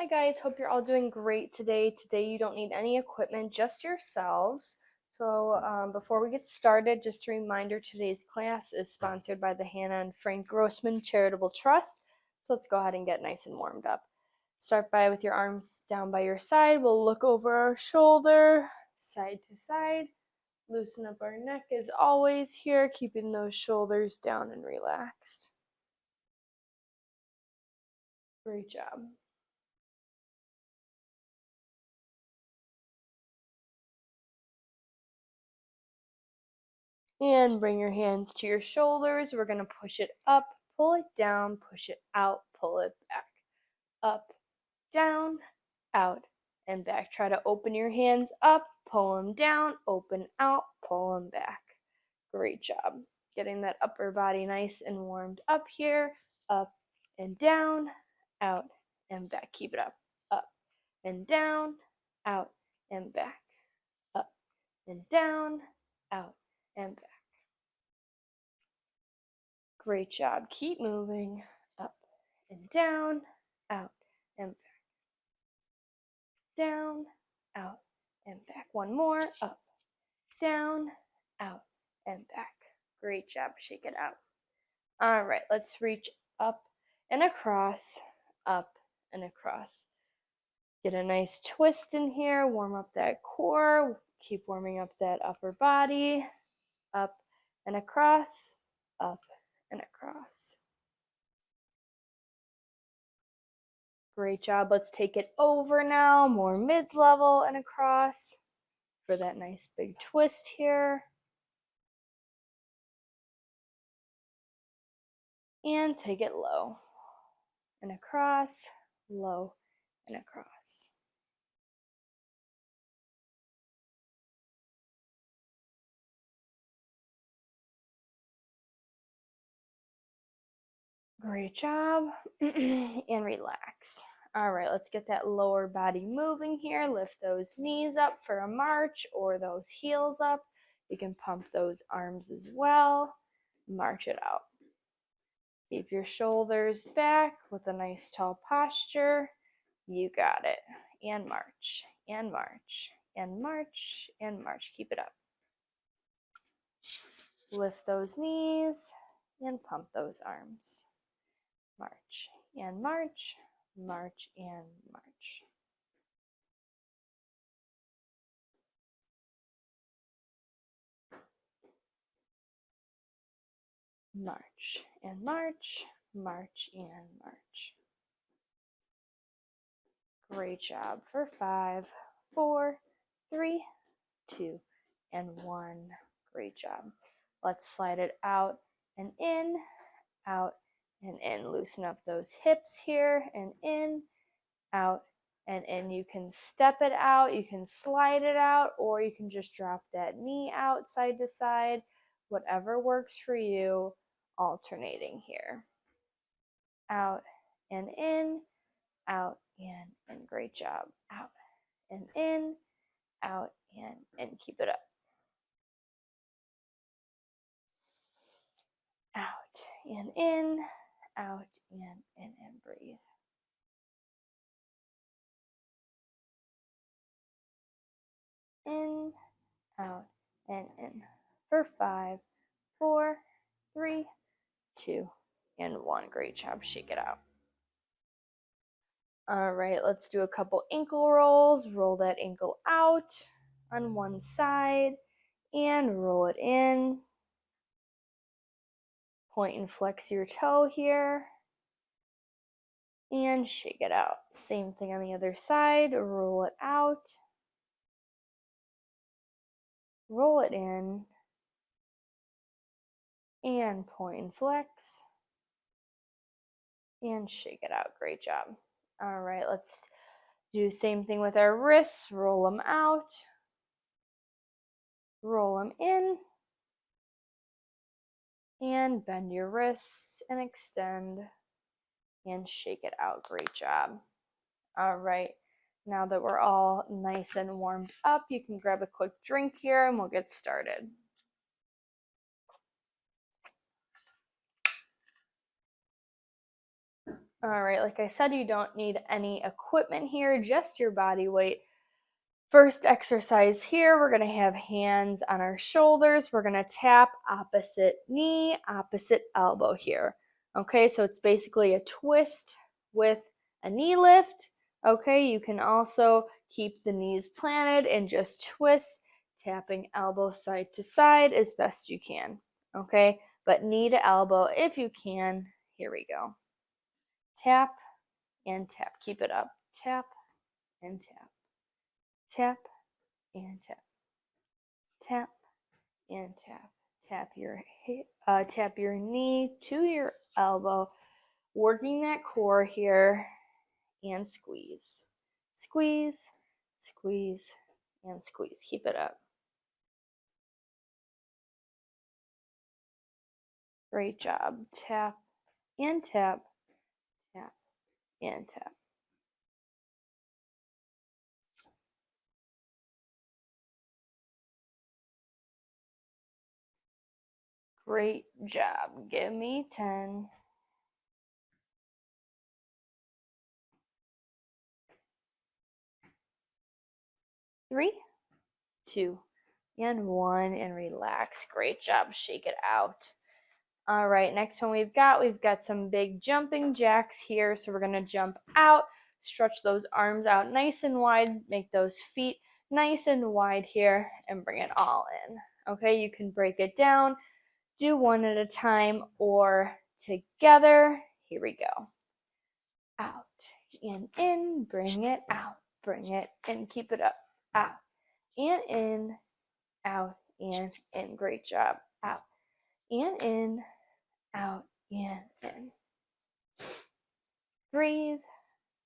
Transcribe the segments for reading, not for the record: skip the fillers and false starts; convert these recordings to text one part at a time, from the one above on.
Hi guys, hope you're all doing great today. Today you don't need any equipment, just yourselves. So before we get started, just a reminder, today's class is sponsored by the Hannah and Frank Grossman Charitable Trust. So let's go ahead and get nice and warmed up. Start by with your arms down by your side. We'll look over our shoulder, side to side. Loosen up our neck as always here, keeping those shoulders down and relaxed. Great job. And bring your hands to your shoulders. We're going to push it up, pull it down, push it out, pull it back. Up, down, out, and back. Try to open your hands up, pull them down, open out, pull them back. Great job. Getting that upper body nice and warmed up here. Up and down, out and back. Keep it up. Up and down, out and back. Up and down, out and back. Great job. Keep moving. Up and down, out and back. Down, out and back. One more. Up, down, out and back. Great job. Shake it out. All right, let's reach up and across, up and across. Get a nice twist in here. Warm up that core. Keep warming up that upper body. Up and across, up and across. Great job. Let's take it over now, more mid-level and across for that nice big twist here. And take it low and across, low and across. Great job. And relax. All right, let's get that lower body moving here. Lift those knees up for a march or those heels up. You can pump those arms as well. March it out. Keep your shoulders back with a nice tall posture. You got it. And march, and march, and march, and march. Keep it up. Lift those knees and pump those arms. March and march, march and march. March and march, march and march. Great job for 5, 4, 3, 2, and 1. Great job. Let's slide it out and in, out and in. Loosen up those hips here and in, out and in. You can step it out, you can slide it out, or you can just drop that knee out side to side. Whatever works for you, alternating here. Out and in, out and in. Great job. Out and in, out and in. Keep it up. Out and in, out and in, and breathe. In, out, and in. For 5, 4, 3, 2, and 1. Great job. Shake it out. All right, let's do a couple ankle rolls. Roll that ankle out on one side and roll it in. Point and flex your toe here and shake it out. Same thing on the other side. Roll it out. Roll it in and point and flex and shake it out. Great job. All right, let's do the same thing with our wrists. Roll them out, roll them in, and bend your wrists and extend and shake it out. Great job. All right, now that we're all nice and warmed up, you can grab a quick drink here and we'll get started. All right, like I said, you don't need any equipment here, just your body weight. First exercise here, we're gonna have hands on our shoulders. We're gonna tap opposite knee, opposite elbow here. Okay, so it's basically a twist with a knee lift. Okay, you can also keep the knees planted and just twist, tapping elbow side to side as best you can. Okay, but knee to elbow if you can. Here we go. Tap and tap. Keep it up. Tap and tap. Tap and tap. Tap and tap. Tap your knee to your elbow, working that core here, and squeeze. Squeeze, squeeze, and squeeze. Keep it up. Great job. Tap and tap, tap and tap. Great job. Give me 10. 3, 2, and 1, and relax. Great job. Shake it out. All right, next one we've got some big jumping jacks here. So we're gonna jump out, stretch those arms out nice and wide, make those feet nice and wide here, and bring it all in. Okay, you can break it down, do one at a time or together. Here we go. Out and in, bring it out, bring it in, keep it up. Out and in, out and in. Great job. Out and in, out and in. Breathe,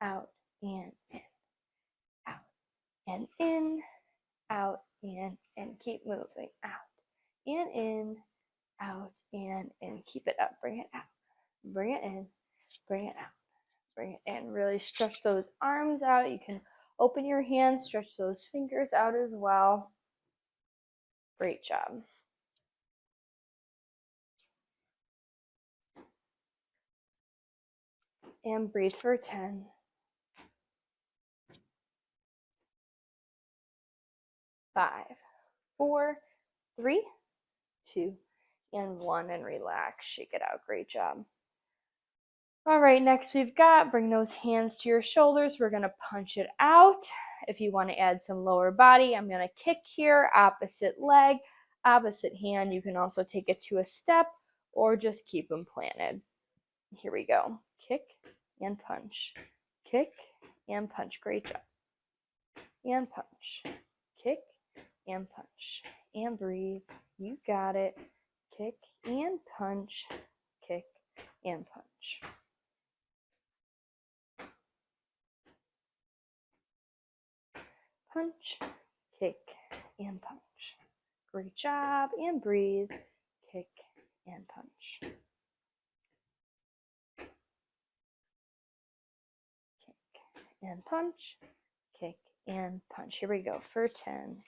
out and in, out and in, out and in. Keep moving. Out and in, out and in. Keep it up. Bring it out. Bring it in. Bring it out. Bring it in. Really stretch those arms out. You can open your hands, stretch those fingers out as well. Great job. And breathe for 10. 5, 4, 3, 2, and 1, and relax. Shake it out. Great job. All right, next bring those hands to your shoulders. We're gonna punch it out. If you want to add some lower body, I'm gonna kick here, opposite leg, opposite hand. You can also take it to a step or just keep them planted. Here we go. Kick and punch. Kick and punch. Great job. And punch. Kick and punch. And breathe. You got it. Kick and punch. Kick and punch. Punch, kick, and punch. Great job. And breathe. Kick and punch. Kick and punch. Kick and punch. Here we go for 10.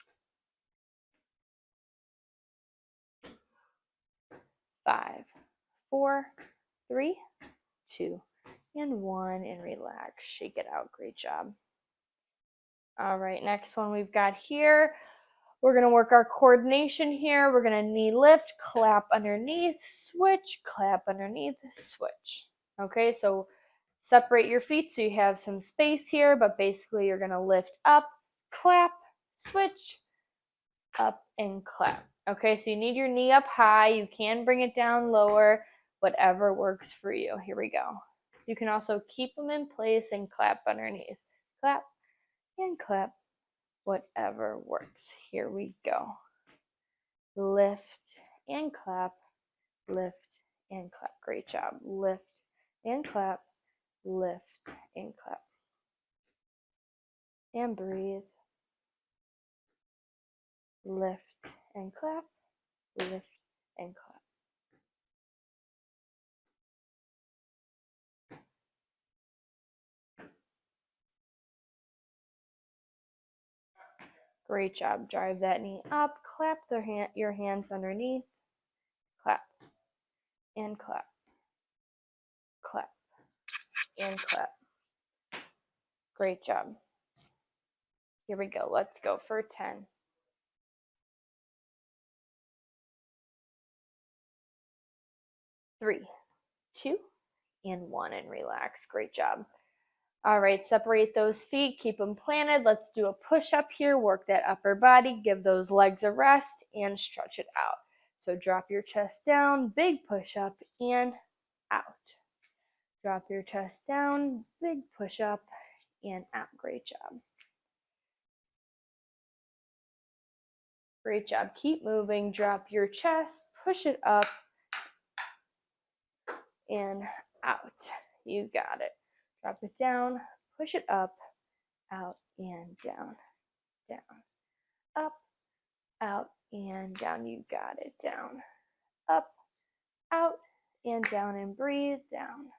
5, 4, 3, 2, and 1, and relax. Shake it out. Great job. All right, next one we've got here. We're going to work our coordination here. We're going to knee lift, clap underneath, switch, clap underneath, switch. Okay, so separate your feet so you have some space here, but basically you're going to lift up, clap, switch, up, and clap. Okay, so you need your knee up high. You can bring it down lower, whatever works for you. Here we go. You can also keep them in place and clap underneath. Clap and clap, whatever works. Here we go. Lift and clap, lift and clap. Great job. Lift and clap, lift and clap. And breathe. Lift and clap, lift and clap. Great job. Drive that knee up, clap your hands underneath, clap and clap, clap and clap. Great job. Here we go. Let's go for 10. 3, 2, and 1, and relax. Great job. All right, separate those feet, keep them planted. Let's do a push-up here. Work that upper body, give those legs a rest, and stretch it out. So drop your chest down, big push-up, and out. Drop your chest down, big push-up, and out. Great job. Great job. Keep moving. Drop your chest, push it up, and out. You got it. Drop it down, push it up, out, and down, down, up, out, and down. You got it. Down, up, out, and down, and breathe. Down,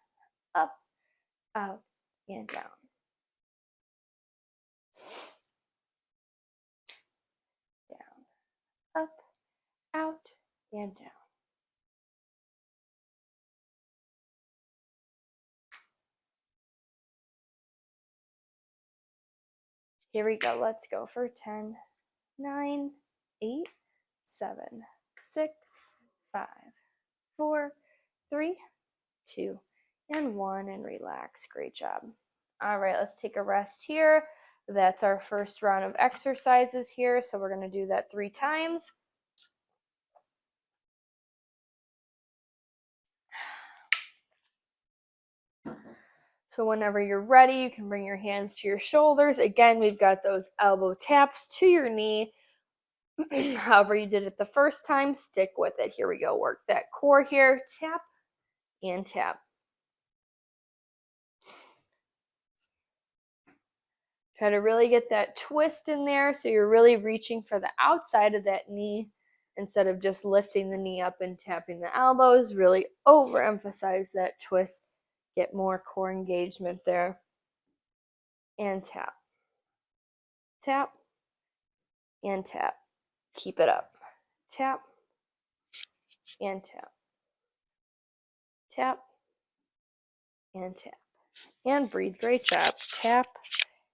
up, out, and down. Down, up, out, and down. Here we go. Let's go for 10, 9, 8, 7, 6, 5, 4, 3, 2, and 1, and relax. Great job. All right, let's take a rest here. That's our first round of exercises here. So we're going to do that 3 times. So whenever you're ready, you can bring your hands to your shoulders. Again, we've got those elbow taps to your knee. However you did it the first time, stick with it. Here we go. Work that core here. Tap and tap. Try to really get that twist in there so you're really reaching for the outside of that knee instead of just lifting the knee up and tapping the elbows. Really overemphasize that twist. Get more core engagement there. And tap. Tap and tap. Keep it up. Tap and tap. Tap and tap. And breathe. Great job. Tap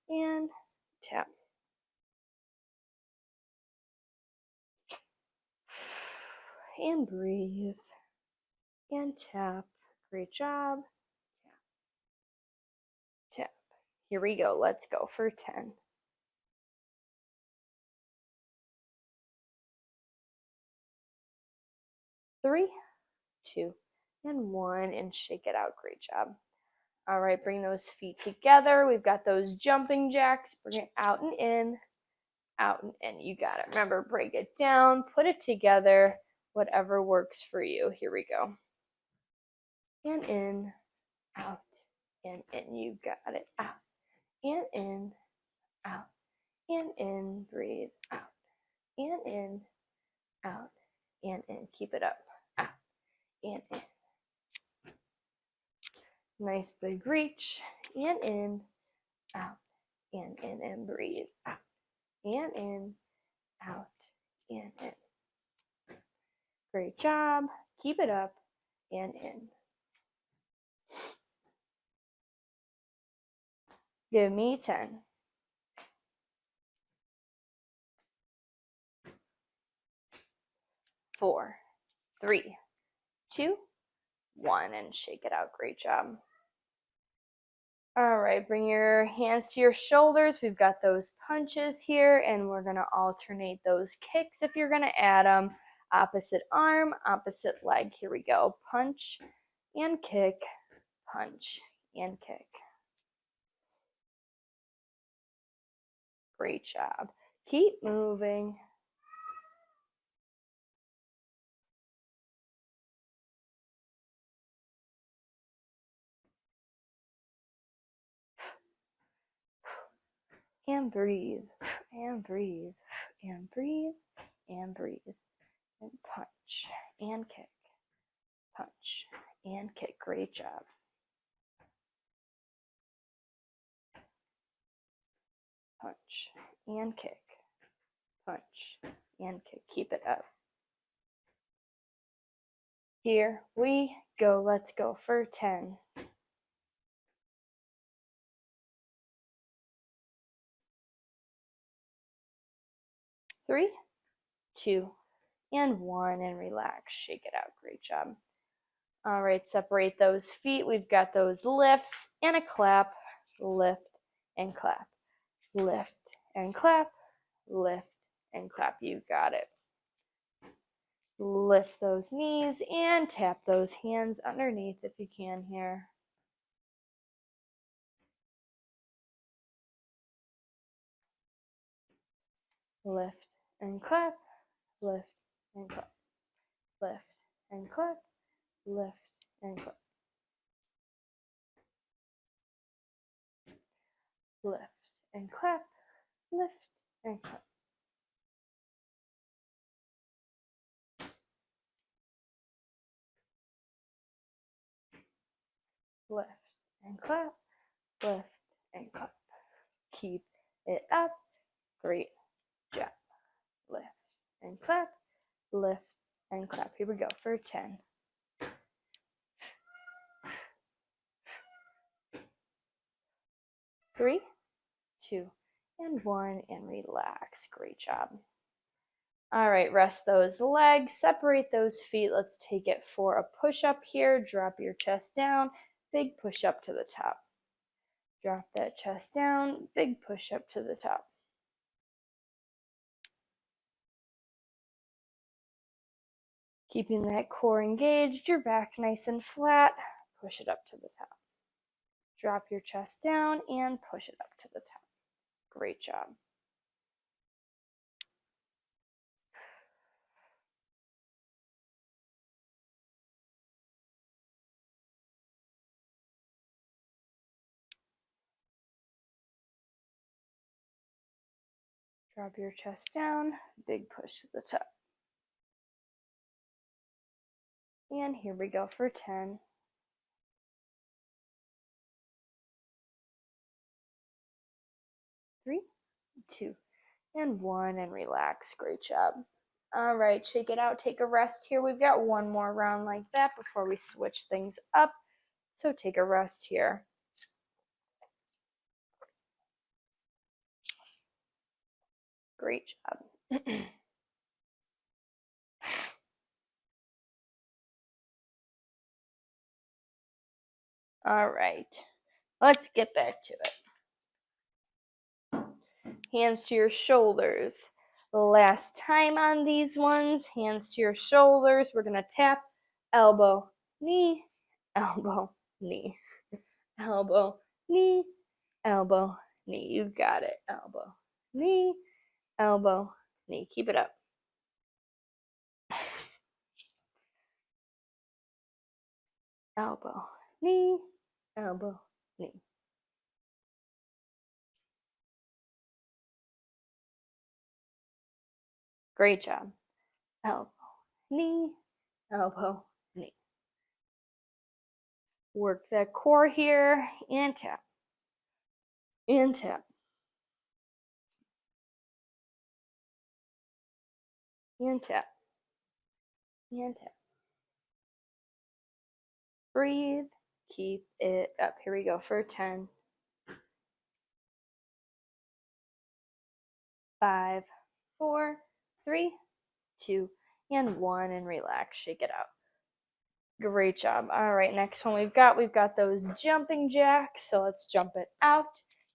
and tap. And breathe. And tap. Great job. Tap. Tap. Here we go. Let's go for 10. 3, 2, and 1, and shake it out. Great job. All right, bring those feet together. We've got those jumping jacks. Bring it out and in, out and in. You got it. Remember, break it down, put it together, whatever works for you. Here we go. And in, out, and in. You got it. Out, and in, out, and in. Breathe. Out, and in, out, and in. Keep it up. Out, and in. Nice big reach. And in, out, and in. And breathe. Out, and in, out, and in. Great job. Keep it up and in. Give me 10. 4, 3, 2, 1, and shake it out. Great job. All right, bring your hands to your shoulders. We've got those punches here, and we're going to alternate those kicks if you're going to add them. Opposite arm, opposite leg. Here we go. Punch and kick, punch and kick. Great job. Keep moving. And breathe, and breathe, and breathe, and breathe. And punch, and kick, punch, and kick. Great job. Punch, and kick, punch, and kick. Keep it up. Here we go. Let's go for 10. 3, 2, and 1, and relax. Shake it out. Great job. All right, separate those feet. We've got those lifts and a clap, lift and clap, lift and clap, lift and clap. You got it. Lift those knees and tap those hands underneath if you can here. Lift and clap, lift and clap, lift and clap, lift and clap, lift and clap, lift and clap. Lift and clap, lift and clap. Keep it up. Great job. Lift and clap, lift and clap. Here we go for 10. 3, 2, and 1, and relax. Great job. All right, rest those legs, separate those feet. Let's take it for a push-up here. Drop your chest down, big push-up to the top. Drop that chest down, big push-up to the top. Keeping that core engaged, your back nice and flat. Push it up to the top. Drop your chest down and push it up to the top. Great job. Drop your chest down, big push to the top. And here we go for 10. 3, 2, and 1, and relax. Great job. All right, shake it out. Take a rest here. We've got one more round like that before we switch things up. So take a rest here. Great job. All right, let's get back to it. Hands to your shoulders. Last time on these ones, hands to your shoulders. We're going to tap, elbow, knee, elbow, knee, elbow, knee, elbow, knee. You got it. Elbow, knee, elbow, knee. Keep it up. Elbow, knee, elbow, knee. Great job. Elbow, knee, elbow, knee. Work that core here and tap. And tap. And tap. And tap. Breathe. Keep it up. Here we go for 10. 5, 4, 3, 2, and 1, and relax. Shake it out. Great job. All right, next one we've got those jumping jacks. So let's jump it out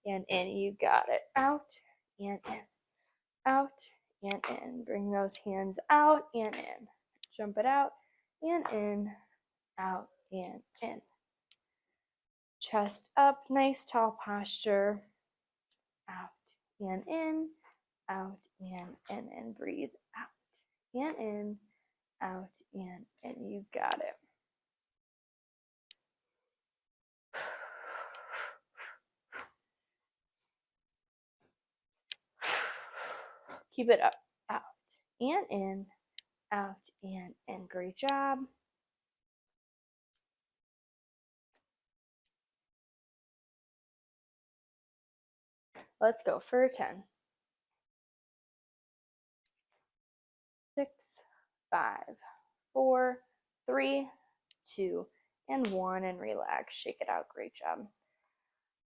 and in. You got it. Out and in. Out and in. Bring those hands out and in. Jump it out and in. Out and in. Chest up, nice tall posture. Out and in. Out and in. And breathe out and in. Out and in. You got it. Keep it up, out and in, out and in. Great job. Let's go for 10. 6, 5, 4, 3, 2, and 1, and relax. Shake it out. Great job.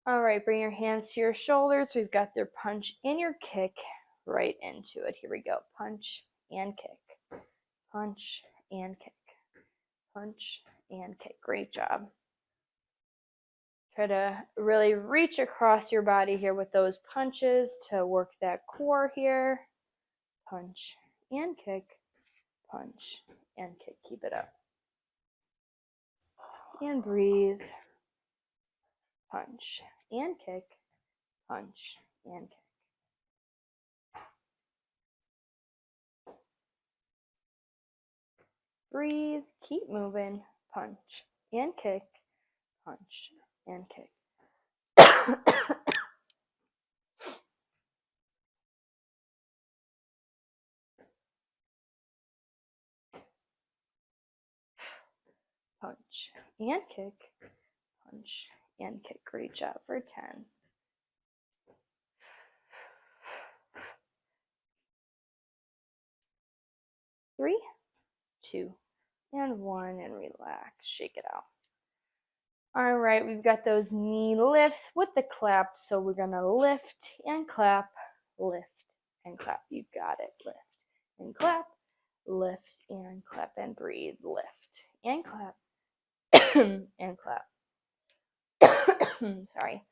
All right, bring your hands to your shoulders. We've got your punch and your kick. right into it. Here we go. Punch and kick. Punch and kick. Punch and kick. Great job. Try to really reach across your body here with those punches to work that core here. Punch and kick. Punch and kick. Keep it up. And breathe. Punch and kick. Punch and kick. Breathe, keep moving, punch and kick, punch and kick. Punch and kick, punch and kick. Great job for 10. Three, 2, and 1, and relax. Shake it out. All right, we've got those knee lifts with the clap, so we're gonna lift and clap, lift and clap. You got it. Lift and clap, lift and clap, and breathe. Lift and clap and clap. Sorry.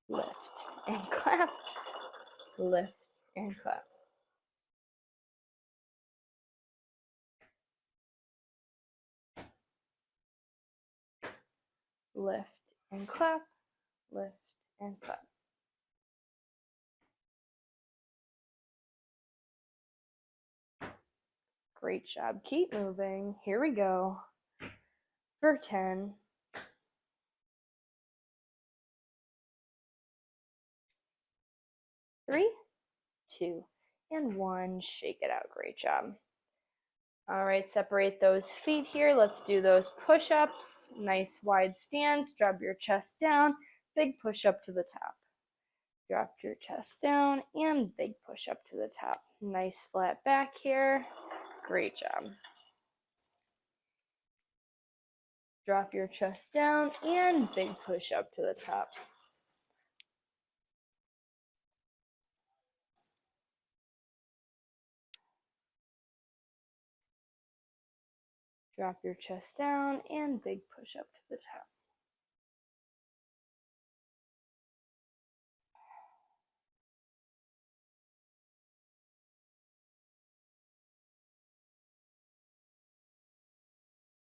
Lift and clap, lift and clap. Lift and clap, lift and clap. Great job. Keep moving. Here we go. For 10. 3, 2, and 1. Shake it out. Great job. All right, separate those feet here. Let's do those push-ups. Nice wide stance. Drop your chest down. Big push-up to the top. Drop your chest down and big push-up to the top. Nice flat back here. Great job. Drop your chest down and big push up to the top. Drop your chest down and big push up to the top.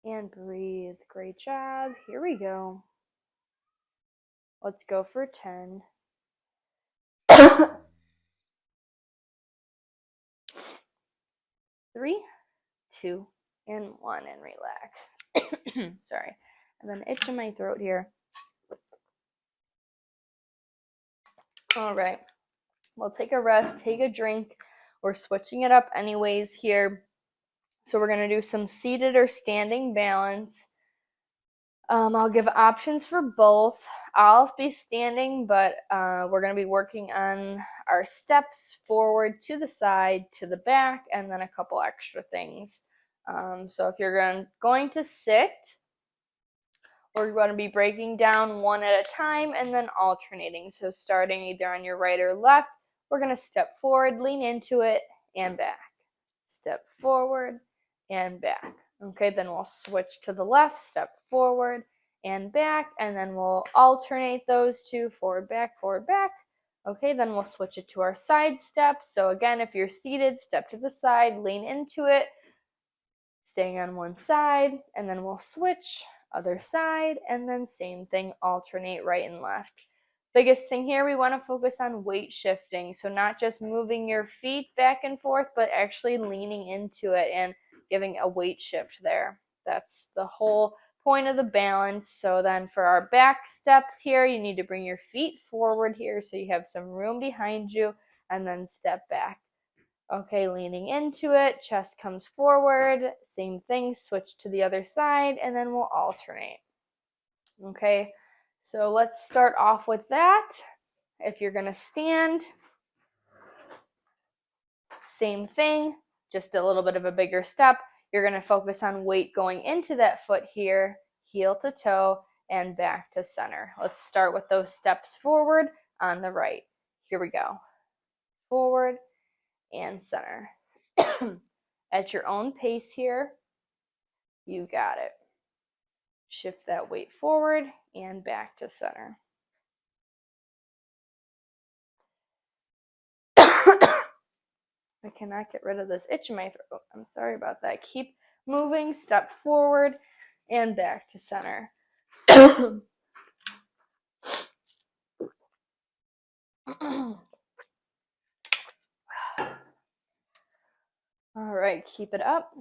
And breathe. Great job. Here we go. Let's go for 10. 3, 2, and 1, and relax. Sorry, I have an itch in my throat here. All right, we'll take a rest, take a drink. We're switching it up anyways here. So we're going to do some seated or standing balance. I'll give options for both. I'll be standing, but we're going to be working on our steps forward, to the side, to the back, and then a couple extra things. So if you're going to sit, we're going to be breaking down one at a time and then alternating. So starting either on your right or left, we're going to step forward, lean into it, and back. Step forward and back. Okay, then we'll switch to the left, step forward and back, and then we'll alternate those two, forward, back, forward, back. Okay, then we'll switch it to our side steps. So again, if you're seated, step to the side, lean into it, staying on one side, and then we'll switch, other side, and then same thing, alternate right and left. Biggest thing here, we want to focus on weight shifting. So not just moving your feet back and forth, but actually leaning into it and giving a weight shift there. That's the whole point of the balance. So then for our back steps here, you need to bring your feet forward here so you have some room behind you, and then step back. Okay, leaning into it, chest comes forward, same thing, switch to the other side, and then we'll alternate. Okay, so let's start off with that. If you're going to stand, same thing, just a little bit of a bigger step. You're going to focus on weight going into that foot here, heel to toe, and back to center. Let's start with those steps forward on the right. Here we go. Forward and center. At your own pace here, you got it. Shift that weight forward and back to center. I cannot get rid of this itch in my throat. I'm sorry about that. Keep moving, step forward and back to center. All right, keep it up.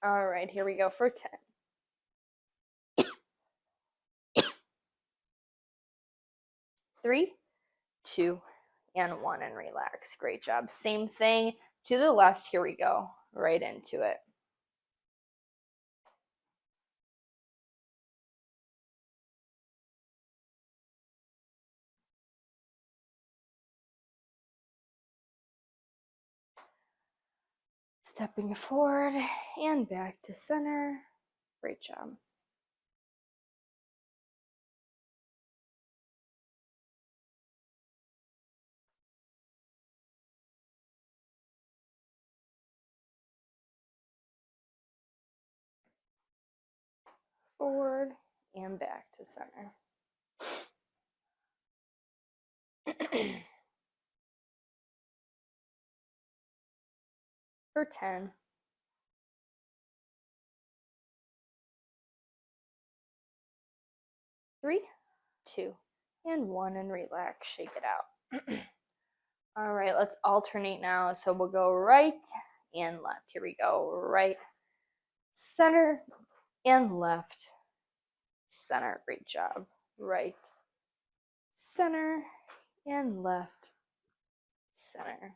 All right, here we go for 10. 3, 2, and 1, and relax. Great job. Same thing to the left. Here we go. Right into it. Stepping forward and back to center. Great job. Forward and back to center. For 10. 3, 2, and 1, and relax. Shake it out. All right, let's alternate now. So we'll go right and left. Here we go. Right, center, and left, center. Great job. Right, center, and left, center.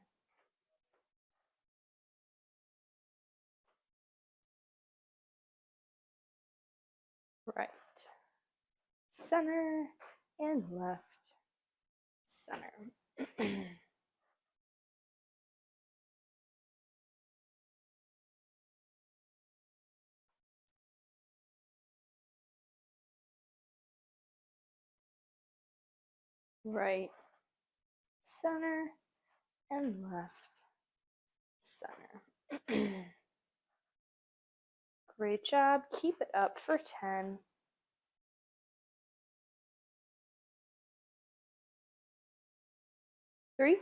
Right, center, and left, center. Right, center, and left, center. Great job. Keep it up for 10. 3,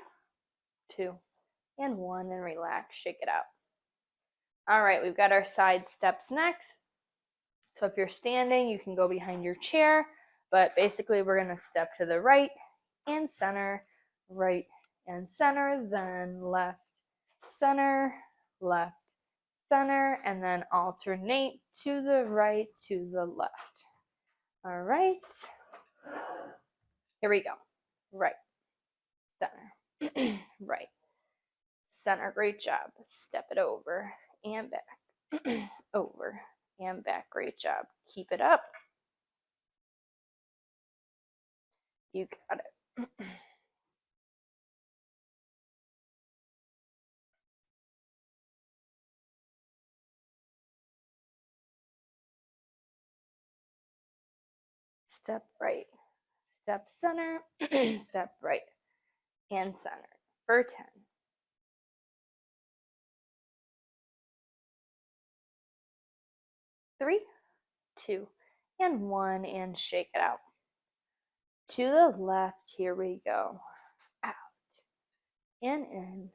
2, and 1, and relax. Shake it out. All right, we've got our side steps next. So if you're standing, you can go behind your chair, but basically we're going to step to the right and center, right and center, then left, center, left, center, and then alternate to the right, to the left. All right. Here we go. Right, center, right, center. Great job. Step it over and back, over and back. Great job. Keep it up. You got it. Step right, step center, step right, and center for 10. 3, 2, and 1, and shake it out. To the left, here we go. Out, and in,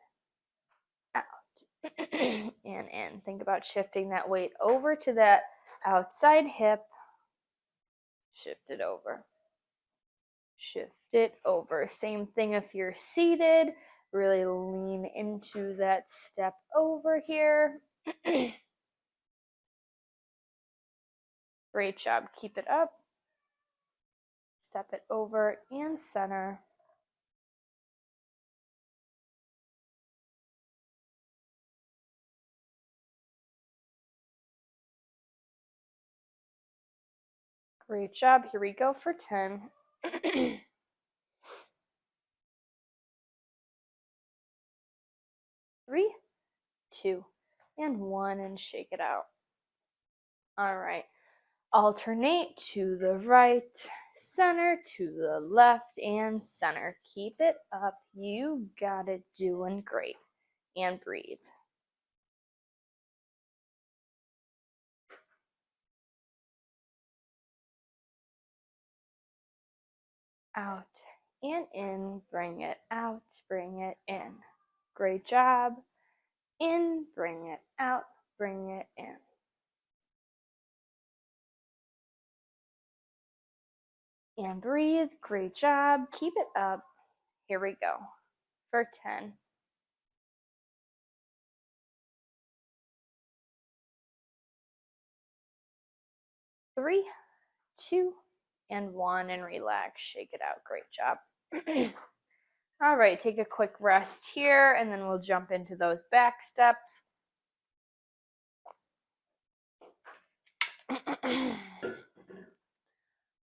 out, and in. Think about shifting that weight over to that outside hip. Shift it over. Shift it over. Same thing if you're seated. Really lean into that step over here. Great job. Keep it up. Step it over and center. Great job. Here we go for 10. 3, 2, and 1, and shake it out. All right. Alternate to the right, center, to the left, and center. Keep it up. You got it. Doing great. And breathe. Out and in. Bring it out. Bring it in. Great job. In. Bring it out. Bring it in. And breathe. Great job. Keep it up. Here we go for 10. 3, 2, and 1, and relax. Shake it out. Great job. All right, take a quick rest here, and then we'll jump into those back steps.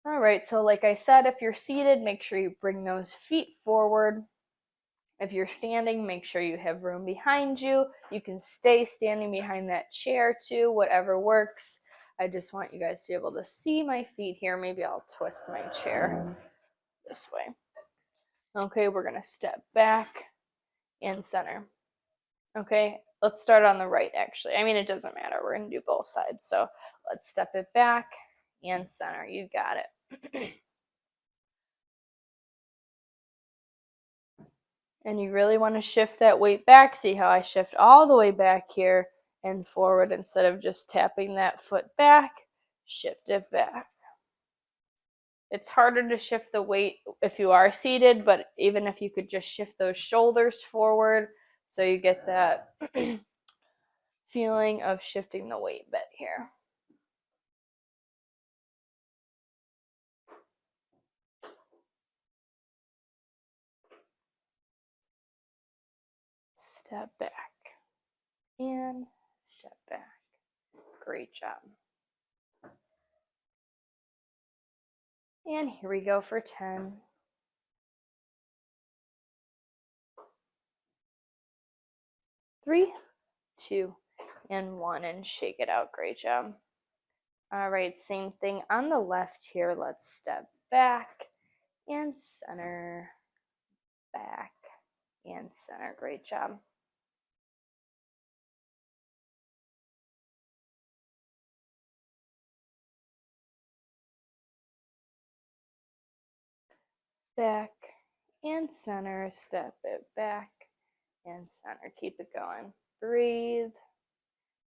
All right, so like I said, if you're seated, make sure you bring those feet forward. If you're standing, make sure you have room behind you. You can stay standing behind that chair too, whatever works. I just want you guys to be able to see my feet here. Maybe I'll twist my chair this way. Okay, we're going to step back and center. Okay, let's start on the right actually. I mean, it doesn't matter. We're going to do both sides. So let's step it back and center. You got it. And you really want to shift that weight back. See how I shift all the way back here and forward instead of just tapping that foot back. Shift it back. It's harder to shift the weight if you are seated, but even if you could just shift those shoulders forward so you get that feeling of shifting the weight bit here. Step back and step back. Great job. And here we go for 10. 3, 2, and 1, and shake it out. Great job. All right, same thing on the left here. Let's step back and center, back and center. Great job. Back and center, step it back and center. Keep it going. Breathe.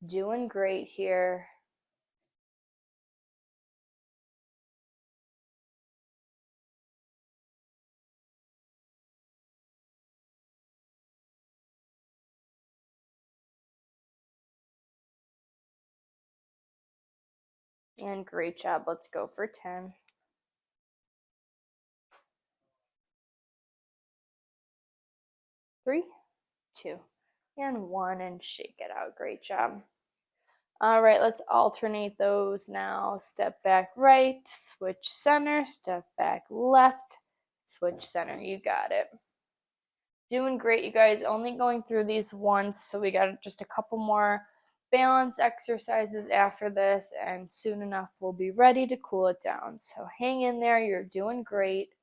Doing great here. And great job. Let's go for 10. 3, 2, and 1, and shake it out. Great job. All right, let's alternate those now. Step back right, switch center, step back left, switch center. You got it. Doing great, you guys. Only going through these once, so we got just a couple more balance exercises after this, and soon enough we'll be ready to cool it down. So hang in there. You're doing great.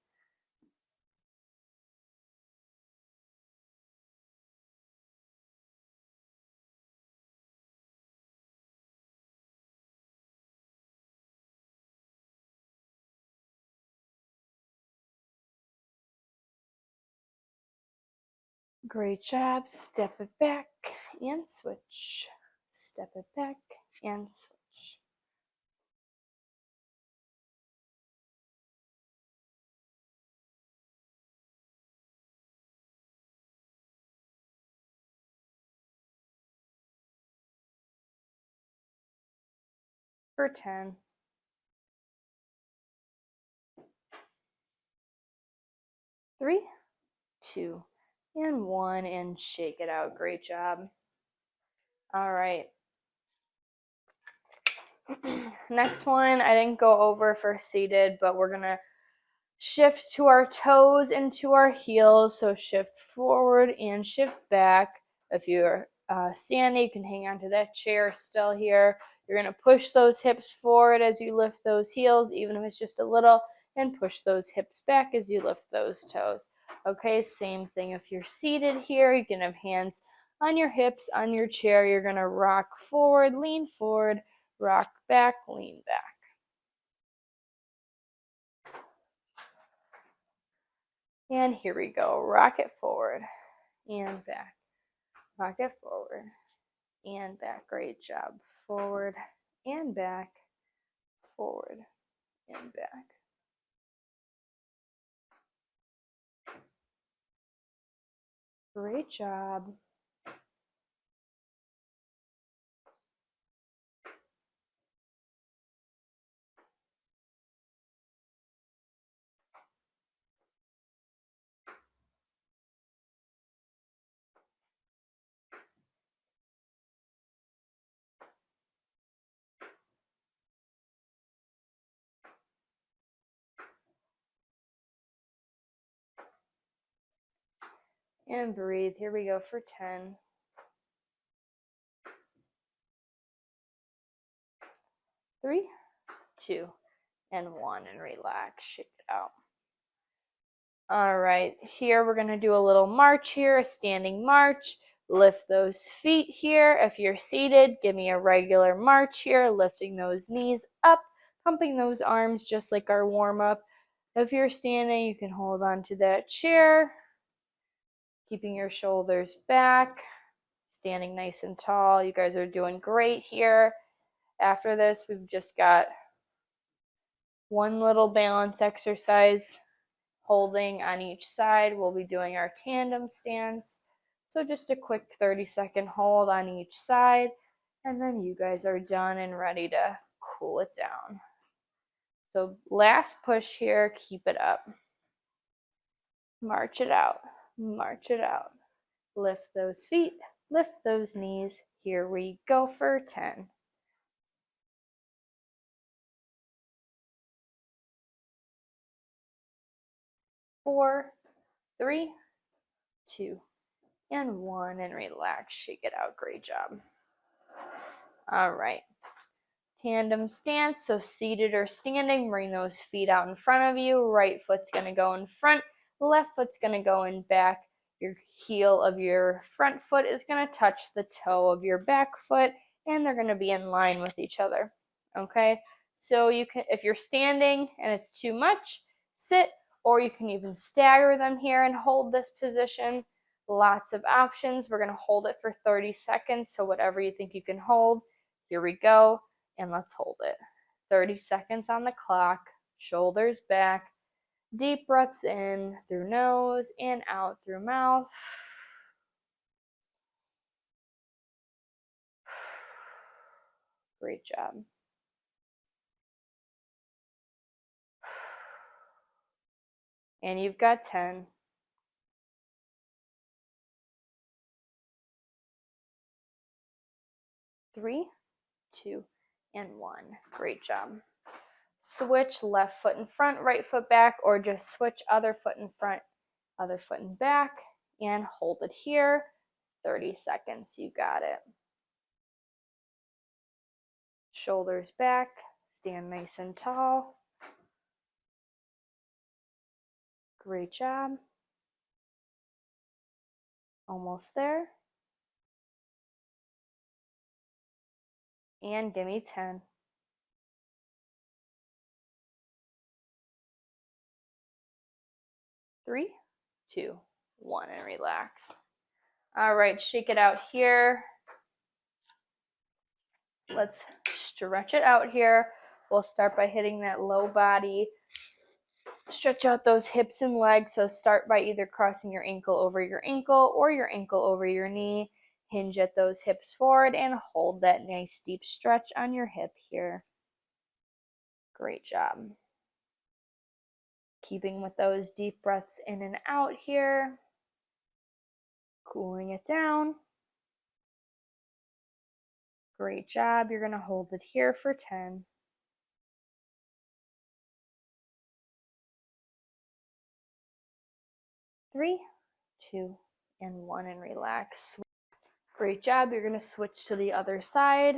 Great job. Step it back and switch. Step it back and switch. For 10. 3, 2, and 1, and shake it out. Great job. All right. Next one, I didn't go over for seated, but we're gonna shift to our toes and to our heels. So shift forward and shift back. If you're standing, you can hang on to that chair still here. You're gonna push those hips forward as you lift those heels, even if it's just a little, and push those hips back as you lift those toes. Okay, same thing if you're seated here. You can have hands on your hips, on your chair. You're gonna rock forward, rock back, lean back. And here we go. Rock it forward and back. Rock it forward and back. Great job. Forward and back. Forward and back. Great job. And breathe. Here we go for 10. 3, 2, and 1. And relax. Shake it out. All right. Here we're going to do a little march here, a standing march. Lift those feet here. If you're seated, give me a regular march here, lifting those knees up, pumping those arms just like our warm-up. If you're standing, you can hold on to that chair, keeping your shoulders back, standing nice and tall. You guys are doing great here. After this, we've just got one little balance exercise holding on each side. We'll be doing our tandem stance. So just a quick 30-second hold on each side, and then you guys are done and ready to cool it down. So last push here, keep it up. March it out, march it out. Lift those feet, lift those knees. Here we go for 10. 4, 3, 2, and 1, and relax. Shake it out. Great job. All right. Tandem stance, so seated or standing, bring those feet out in front of you. Right foot's going to go in front, left foot's going to go in back. Your heel of your front foot is going to touch the toe of your back foot, and they're going to be in line with each other. Okay, so you can, if you're standing and it's too much, sit, or you can even stagger them here and hold this position. Lots of options. We're going to hold it for 30 seconds, so whatever you think you can hold. Here we go. And let's hold it. 30 seconds on the clock, shoulders back, deep breaths in through nose and out through mouth. Great job. And you've got 10. 3, 2, and 1. Great job. Switch left foot in front, right foot back, or just switch other foot in front, other foot in back, and hold it here. 30 seconds. You got it. Shoulders back, stand nice and tall. Great job. Almost there. And give me 10. 3, 2, 1, and relax. All right, shake it out here. Let's stretch it out here. We'll start by hitting that low body. Stretch out those hips and legs. So start by either crossing your ankle over your ankle or your ankle over your knee. Hinge at those hips forward and hold that nice deep stretch on your hip here. Great job. Keeping with those deep breaths in and out here. Cooling it down. Great job. You're going to hold it here for 10. 3, 2, and 1, and relax. Great job. You're going to switch to the other side.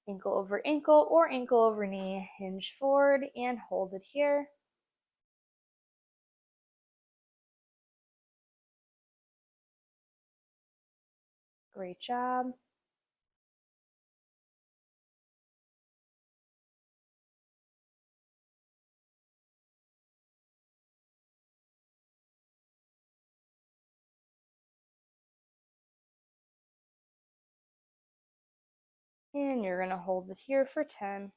Ankle over ankle or ankle over knee. Hinge forward and hold it here. Great job. And you're going to hold it here for 10.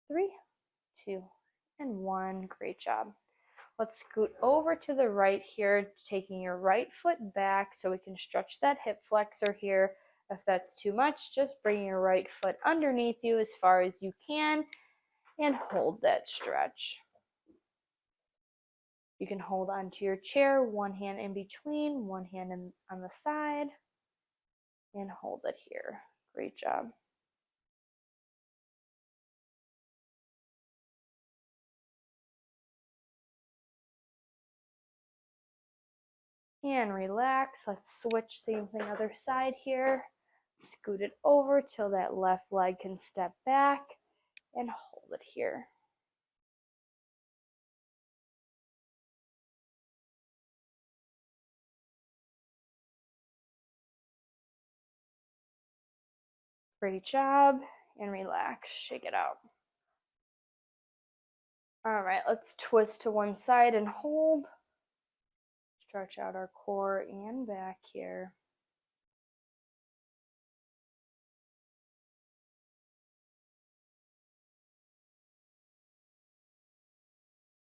3, 2, and 1. Great job. Let's scoot over to the right here, taking your right foot back so we can stretch that hip flexor here. If that's too much, just bring your right foot underneath you as far as you can and hold that stretch. You can hold onto your chair, one hand in between, one hand on the side, and hold it here. Great job. And relax. Let's switch, same thing other side here. Scoot it over till that left leg can step back and hold it here. Great job. And relax. Shake it out. All right, let's twist to one side and hold. Stretch out our core and back here.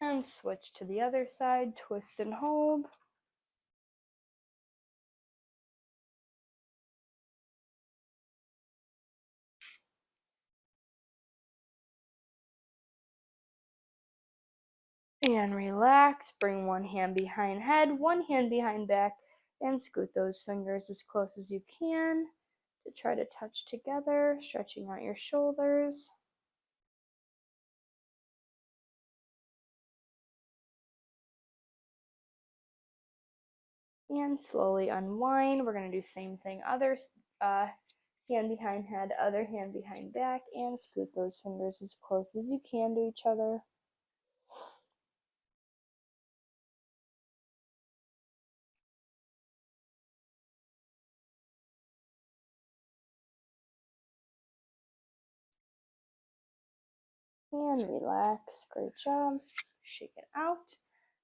And switch to the other side, twist and hold. And relax, bring one hand behind head, one hand behind back, and scoot those fingers as close as you can to try to touch together, stretching out your shoulders. And slowly unwind. We're going to do same thing, other hand behind head, other hand behind back, and scoot those fingers as close as you can to each other. And relax. Great job. Shake it out.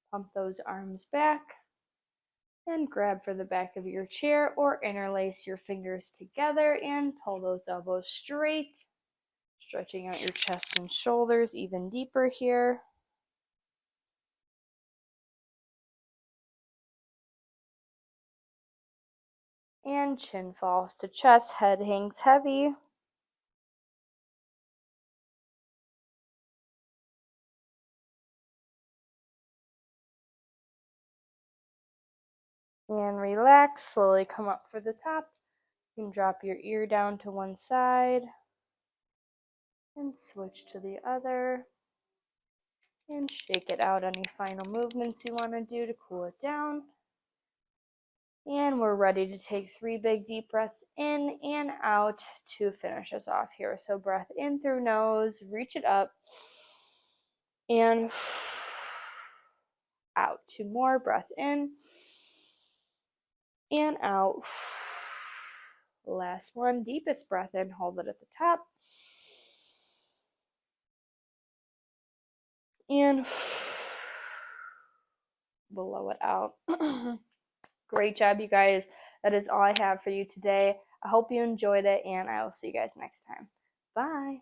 Pump those arms back. And grab for the back of your chair or interlace your fingers together and pull those elbows straight. Stretching out your chest and shoulders even deeper here. And chin falls to chest, head hangs heavy. And relax, slowly come up for the top. You can drop your ear down to one side and switch to the other. And shake it out. Any final movements you want to do to cool it down. And we're ready to take 3 big deep breaths in and out to finish us off here. So breath in through nose, reach it up, and out. 2 more, breath in and out. Last one, deepest breath in, hold it at the top. And blow it out. Great job, you guys. That is all I have for you today. I hope you enjoyed it, and I will see you guys next time. Bye.